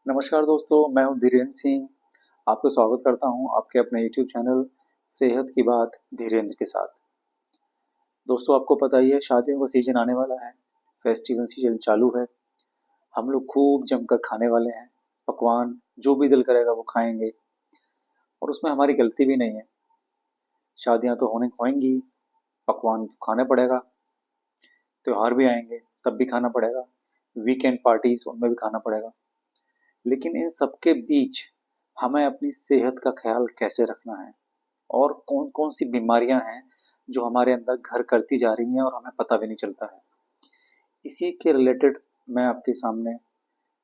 नमस्कार दोस्तों, मैं हूं धीरेन्द्र सिंह। आपका स्वागत करता हूं आपके अपने यूट्यूब चैनल सेहत की बात धीरेन्द्र के साथ। दोस्तों, आपको पता ही है शादियों का सीजन आने वाला है, फेस्टिवल सीजन चालू है। हम लोग खूब जमकर खाने वाले हैं। पकवान जो भी दिल करेगा वो खाएंगे और उसमें हमारी गलती भी नहीं है। शादियां तो होने होंगी, पकवान तो खाने पड़ेगा। त्योहार भी आएंगे तब भी खाना पड़ेगा। वीकेंड पार्टीज उनमें भी खाना पड़ेगा। लेकिन इन सबके बीच हमें अपनी सेहत का ख्याल कैसे रखना है और कौन कौन सी बीमारियां हैं जो हमारे अंदर घर करती जा रही हैं और हमें पता भी नहीं चलता है। इसी के रिलेटेड मैं आपके सामने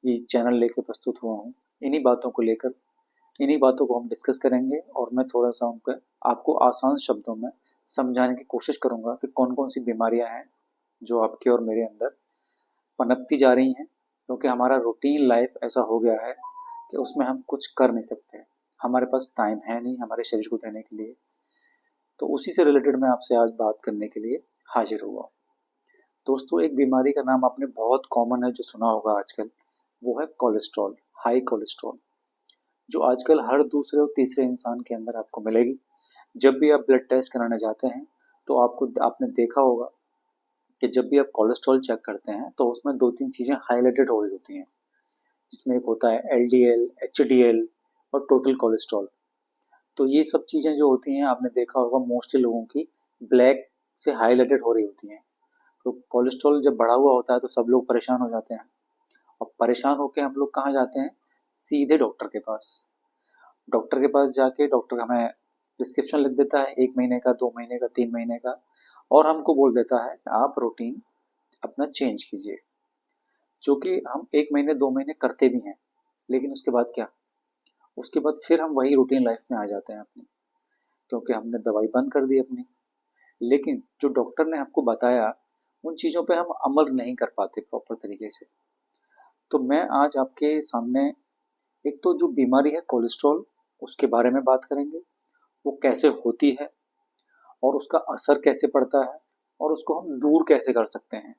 ये चैनल लेकर प्रस्तुत हुआ हूँ। इन्हीं बातों को लेकर इन्हीं बातों को हम डिस्कस करेंगे और मैं थोड़ा सा उनको आपको आसान शब्दों में समझाने की कोशिश करूंगा कि कौन कौन सी बीमारियां हैं जो आपके और मेरे अंदर पनपती जा रही हैं, क्योंकि हमारा रूटीन लाइफ ऐसा हो गया है कि उसमें हम कुछ कर नहीं सकते। हमारे पास टाइम है नहीं हमारे शरीर को देने के लिए। तो उसी से रिलेटेड मैं आपसे आज बात करने के लिए हाजिर हुआ। दोस्तों, एक बीमारी का नाम आपने बहुत कॉमन है जो सुना होगा आजकल, वो है कोलेस्ट्रॉल, हाई कोलेस्ट्रॉल, जो आजकल हर दूसरे और तीसरे इंसान के अंदर आपको मिलेगी। जब भी आप ब्लड टेस्ट कराने जाते हैं तो आपने देखा होगा कि जब भी आप कोलेस्ट्रॉल चेक करते हैं तो उसमें दो तीन चीजें हाईलाइटेड हो रही होती हैं, जिसमें एक होता है एलडीएल, एचडीएल और टोटल कोलेस्ट्रॉल। तो ये सब चीजें जो होती हैं आपने देखा होगा मोस्टली लोगों की ब्लैक से हाईलाइटेड हो रही होती हैं। तो कोलेस्ट्रॉल जब बढ़ा हुआ होता है तो सब लोग परेशान हो जाते हैं और परेशान होकर हम लोग कहाँ जाते हैं? सीधे डॉक्टर के पास। डॉक्टर के पास जाके डॉक्टर हमें प्रिस्क्रिप्शन लिख देता है, 1 महीने का, 2 महीने का, 3 महीने का, और हमको बोल देता है आप रूटीन अपना चेंज कीजिए, जो कि हम 1 महीने 2 महीने करते भी हैं। लेकिन उसके बाद क्या? उसके बाद फिर हम वही रूटीन लाइफ में आ जाते हैं अपनी, क्योंकि हमने दवाई बंद कर दी अपनी। लेकिन जो डॉक्टर ने आपको बताया उन चीज़ों पे हम अमल नहीं कर पाते प्रॉपर तरीके से। तो मैं आज आपके सामने एक तो जो बीमारी है कोलेस्ट्रॉल, उसके बारे में बात करेंगे, वो कैसे होती है और उसका असर कैसे पड़ता है और उसको हम दूर कैसे कर सकते हैं।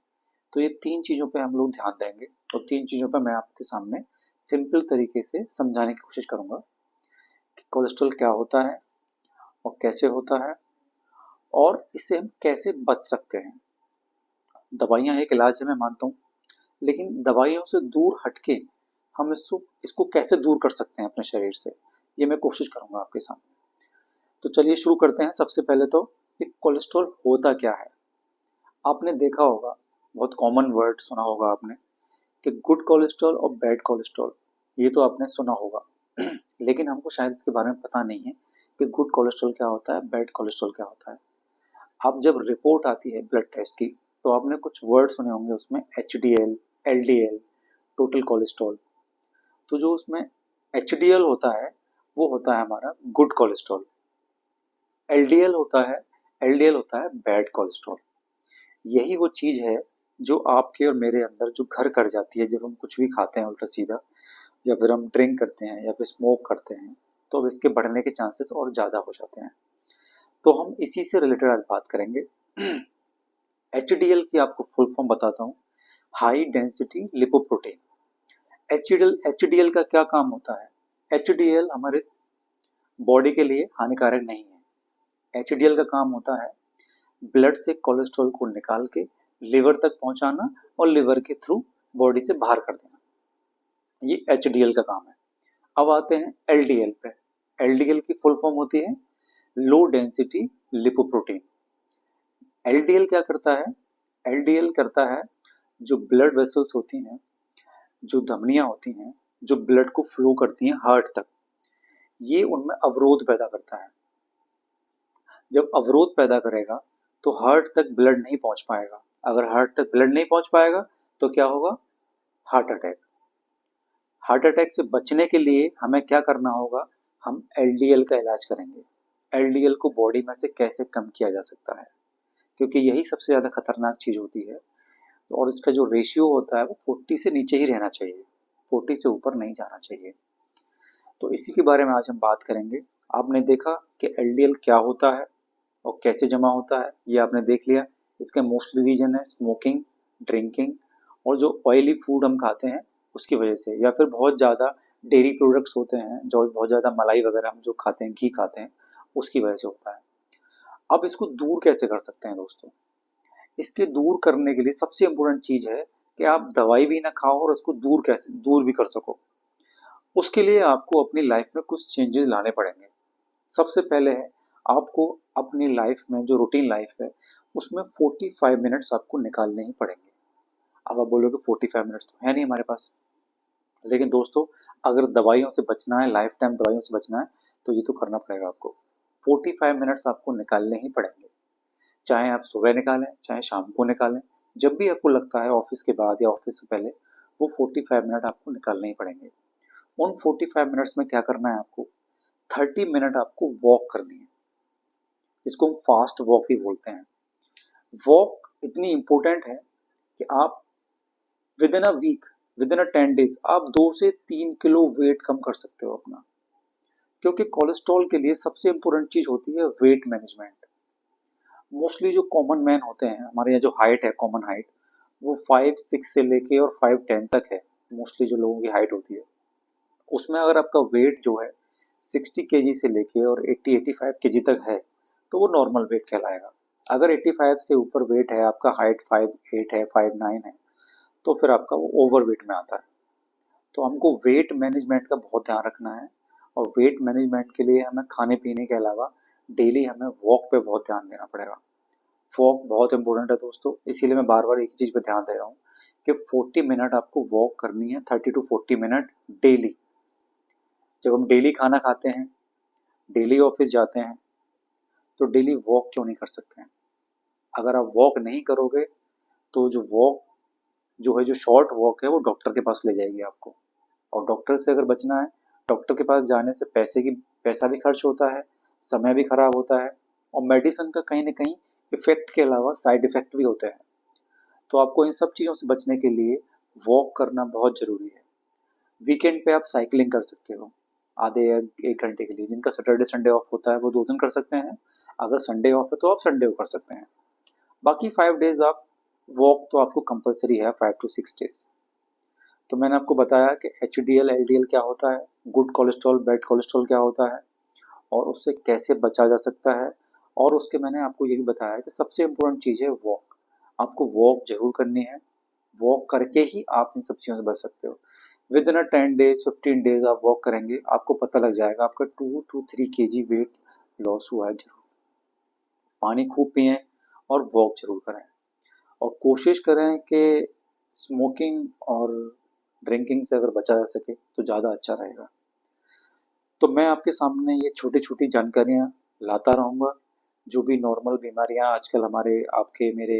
तो ये 3 चीज़ों पे हम लोग ध्यान देंगे और 3 चीज़ों पे मैं आपके सामने सिंपल तरीके से समझाने की कोशिश करूंगा कि कोलेस्ट्रॉल क्या होता है और कैसे होता है और इससे हम कैसे बच सकते हैं। दवाइयाँ एक इलाज है, मैं मानता हूँ, लेकिन दवाइयों से दूर हटके हम इसको इसको कैसे दूर कर सकते हैं अपने शरीर से, ये मैं कोशिश करूंगा आपके सामने। तो चलिए शुरू करते हैं। सबसे पहले तो कि कोलेस्ट्रॉल होता क्या है। आपने देखा होगा, बहुत कॉमन वर्ड सुना होगा आपने कि गुड कोलेस्ट्रॉल और बैड कोलेस्ट्रॉल, ये तो आपने सुना होगा लेकिन हमको शायद इसके बारे में पता नहीं है कि गुड कोलेस्ट्रॉल क्या होता है, बैड कोलेस्ट्रॉल क्या होता है। आप जब रिपोर्ट आती है ब्लड टेस्ट की तो आपने कुछ वर्ड सुने होंगे उसमें, एचडीएल, एलडीएल, टोटल कोलेस्ट्रॉल। तो जो उसमें एचडीएल होता है वो होता है हमारा गुड कोलेस्ट्रॉल। एलडीएल होता है बैड कोलेस्ट्रॉल। यही वो चीज है जो आपके और मेरे अंदर जो घर कर जाती है जब हम कुछ भी खाते हैं उल्टा सीधा, या फिर हम ड्रिंक करते हैं या फिर स्मोक करते हैं, तो अब इसके बढ़ने के चांसेस और ज्यादा हो जाते हैं। तो हम इसी से रिलेटेड आज बात करेंगे। एचडीएल की आपको फुल फॉर्म बताता हूँ, हाई डेंसिटी लिपोप्रोटीन। एचडीएल का क्या काम होता है? एचडीएल हमारे बॉडी के लिए हानिकारक नहीं है। एचडीएल का काम होता है ब्लड से कोलेस्ट्रॉल को निकाल के लिवर तक पहुंचाना और लिवर के थ्रू बॉडी से बाहर कर देना, ये एचडीएल का काम है। अब आते हैं एलडीएल पे। एलडीएल की फुल फॉर्म होती है लो डेंसिटी लिपोप्रोटीन। एलडीएल क्या करता है? एलडीएल करता है जो ब्लड वेसल्स होती हैं, जो धमनियां होती हैं, जो ब्लड को फ्लो करती हैं हार्ट तक, ये उनमें अवरोध पैदा करता है। जब अवरोध पैदा करेगा तो हार्ट तक ब्लड नहीं पहुंच पाएगा। अगर हार्ट तक ब्लड नहीं पहुंच पाएगा तो क्या होगा? Heart attack. हार्ट अटैक से बचने के लिए हमें क्या करना होगा? हम एलडीएल का इलाज करेंगे। एलडीएल को बॉडी में से कैसे कम किया जा सकता है, क्योंकि यही सबसे ज्यादा खतरनाक चीज होती है। और इसका जो रेशियो होता है वो 40 से नीचे ही रहना चाहिए, 40 से ऊपर नहीं जाना चाहिए। तो इसी के बारे में आज हम बात करेंगे। आपने देखा कि एलडीएल क्या होता है और कैसे जमा होता है, ये आपने देख लिया। इसके मोस्टली रीजन है स्मोकिंग, ड्रिंकिंग और जो ऑयली फूड हम खाते हैं उसकी वजह से, या फिर बहुत ज़्यादा डेयरी प्रोडक्ट्स होते हैं, जो बहुत ज़्यादा मलाई वगैरह हम जो खाते हैं, घी खाते हैं, उसकी वजह से होता है। अब इसको दूर कैसे कर सकते हैं दोस्तों? इसके दूर करने के लिए सबसे इम्पोर्टेंट चीज़ है कि आप दवाई भी ना खाओ और उसको कैसे दूर भी कर सको। उसके लिए आपको अपनी लाइफ में कुछ चेंजेस लाने पड़ेंगे। सबसे पहले है, आपको अपनी लाइफ में जो रूटीन लाइफ है उसमें 45 मिनट्स आपको निकालने ही पड़ेंगे। अब आप बोलोगे 45 मिनट्स तो है नहीं हमारे पास, लेकिन दोस्तों अगर दवाइयों से बचना है, लाइफ टाइम दवाइयों से बचना है, तो ये तो करना पड़ेगा आपको। 45 मिनट्स आपको निकालने ही पड़ेंगे, चाहे आप सुबह निकालें चाहे शाम को निकालें, जब भी आपको लगता है ऑफिस के बाद या ऑफिस से पहले, वो 45 मिनट आपको निकालने ही पड़ेंगे। उन 45 मिनट्स में क्या करना है आपको? 30 मिनट आपको वॉक करनी है, जिसको हम फास्ट वॉक भी बोलते हैं। वॉक इतनी इंपॉर्टेंट है कि आप within a week, within a 10 days आप 2 से 3 किलो वेट कम कर सकते हो अपना। क्योंकि कोलेस्ट्रॉल के लिए सबसे इंपॉर्टेंट चीज होती है वेट मैनेजमेंट। मोस्टली जो कॉमन मैन होते हैं, हमारे यहाँ जो हाइट है, कॉमन हाइट, वो 5'6" से लेके और 5'10" तक है। मोस्टली जो लोगों की हाइट होती है, उसमें अगर आपका वेट जो है 60 kg से लेके और 80-85 kg तक है, तो वो नॉर्मल वेट कहलाएगा। अगर 85 से ऊपर वेट है, आपका हाइट 5'8" है, 5'9" है, तो फिर आपका वो ओवर वेट में आता है। तो हमको वेट मैनेजमेंट का बहुत ध्यान रखना है, और वेट मैनेजमेंट के लिए हमें खाने पीने के अलावा डेली हमें वॉक पे बहुत ध्यान देना पड़ेगा। वॉक बहुत इंपॉर्टेंट है दोस्तों, इसीलिए मैं बार बार एक ही चीज़ पे ध्यान दे रहा हूँ कि 40 मिनट आपको वॉक करनी है, 30 to 40 मिनट डेली। जब हम डेली खाना खाते हैं, डेली ऑफिस जाते हैं, तो डेली वॉक क्यों नहीं कर सकते हैं? अगर आप वॉक नहीं करोगे, तो जो वॉक जो है, जो शॉर्ट वॉक है, वो डॉक्टर के पास ले जाएगी आपको। और डॉक्टर से अगर बचना है, डॉक्टर के पास जाने से पैसा भी खर्च होता है, समय भी खराब होता है, और मेडिसिन का कहीं ना कहीं इफेक्ट के अलावा साइड इफेक्ट भी होते हैं। तो आपको इन सब चीज़ों से बचने के लिए वॉक करना बहुत ज़रूरी है। वीकेंड पे आप साइकिलिंग कर सकते हो आधे या 1 घंटे के लिए। जिनका सैटरडे संडे ऑफ होता है वो 2 दिन कर सकते हैं, अगर संडे ऑफ है तो आप संडे को कर सकते हैं। बाकी 5 डेज आप वॉक तो आपको कंपलसरी है, 5 to 6 डेज। तो मैंने आपको बताया कि HDL LDL क्या होता है, गुड कोलेस्ट्रॉल बैड कोलेस्ट्रॉल क्या होता है, और उससे कैसे बचा जा सकता है। और उसके मैंने आपको ये भी बताया कि सबसे इम्पोर्टेंट चीज़ है वॉक। आपको वॉक जरूर करनी है, वॉक करके ही आप इन सब चीज़ों से बच सकते हो। विद इन 10 डेज 15 डेज आप वॉक करेंगे, आपको पता लग जाएगा आपका 2 to 3 kg वेट लॉस हुआ है जरूर। पानी खूब पिएं और वॉक जरूर करें, और कोशिश करें कि स्मोकिंग और ड्रिंकिंग से अगर बचा जा सके तो ज़्यादा अच्छा रहेगा। तो मैं आपके सामने ये छोटी छोटी जानकारियाँ लाता रहूँगा। जो भी नॉर्मल बीमारियाँ आजकल हमारे आपके मेरे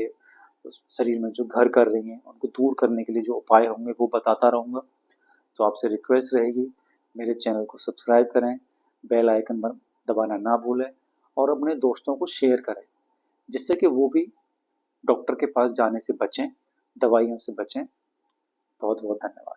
शरीर में जो घर कर रही हैं, उनको दूर करने के लिए जो उपाय होंगे वो बताता रहूँगा। तो आपसे रिक्वेस्ट रहेगी, मेरे चैनल को सब्सक्राइब करें, बेल आइकन दबाना ना भूलें, और अपने दोस्तों को शेयर करें, जिससे कि वो भी डॉक्टर के पास जाने से बचें, दवाइयों से बचें। बहुत बहुत धन्यवाद।